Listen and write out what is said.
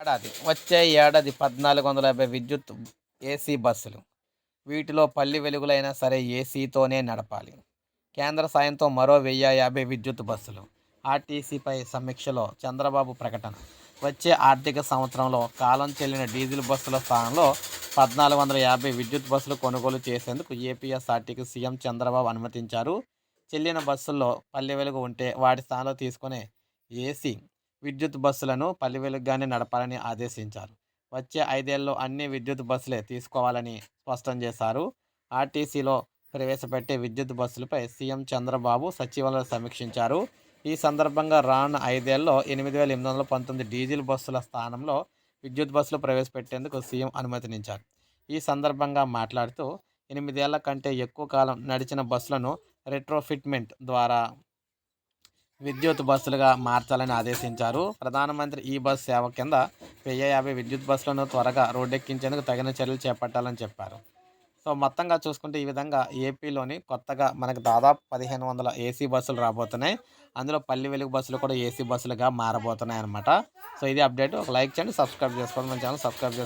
వచ్చే ఏడాది 1450 విద్యుత్ ఏసీ బస్సులు. వీటిలో పల్లి వెలుగులైనా సరే ఏసీతోనే నడపాలి. కేంద్ర సాయంతో మరో 1050 విద్యుత్ బస్సులు. ఆర్టీసీపై సమీక్షలో చంద్రబాబు ప్రకటన. వచ్చే ఆర్థిక సంవత్సరంలో కాలం చెల్లిన డీజిల్ బస్సుల స్థానంలో 1450 విద్యుత్ బస్సులు కొనుగోలు చేసేందుకు ఏపీఎస్ఆర్టీకి సీఎం చంద్రబాబు అనుమతించారు. చెల్లిన బస్సుల్లో పల్లె వెలుగు ఉంటే వాటి స్థానంలో తీసుకునే ఏసీ విద్యుత్ బస్సులను పల్లె వెలుగుగానే నడపాలని ఆదేశించారు. వచ్చే 5 ఏళ్లలో అన్ని విద్యుత్ బస్సులే తీసుకోవాలని స్పష్టం చేశారు. ఆర్టీసీలో ప్రవేశపెట్టే విద్యుత్ బస్సులపై సీఎం చంద్రబాబు సచివాలయంలో సమీక్షించారు. ఈ సందర్భంగా రానున్న 5 ఏళ్లలో 8819 డీజిల్ బస్సుల స్థానంలో విద్యుత్ బస్సులు ప్రవేశపెట్టేందుకు సీఎం అనుమతినిచ్చారు. ఈ సందర్భంగా మాట్లాడుతూ 8 ఏళ్ల కంటే ఎక్కువ కాలం నడిచిన బస్సులను రెట్రోఫిట్మెంట్ ద్వారా విద్యుత్ బస్సులుగా మార్చాలని ఆదేశించారు. ప్రధానమంత్రి ఈ బస్ సేవ కింద 1050 విద్యుత్ బస్సులను త్వరగా రోడ్డెక్కించేందుకు తగిన చర్యలు చేపట్టాలని చెప్పారు. సో, మొత్తంగా చూసుకుంటే ఈ విధంగా ఏపీలోని కొత్తగా మనకు దాదాపు 1500 ఏసీ బస్సులు రాబోతున్నాయి. అందులో పల్లి వెలుగు బస్సులు కూడా ఏసీ బస్సులుగా మారబోతున్నాయన్నమాట. సో, ఇది అప్డేట్. ఒక లైక్ చేయండి, సబ్స్క్రైబ్ చేసుకోండి. మన ఛానల్ సబ్స్క్రైబ్ చేసుకోండి.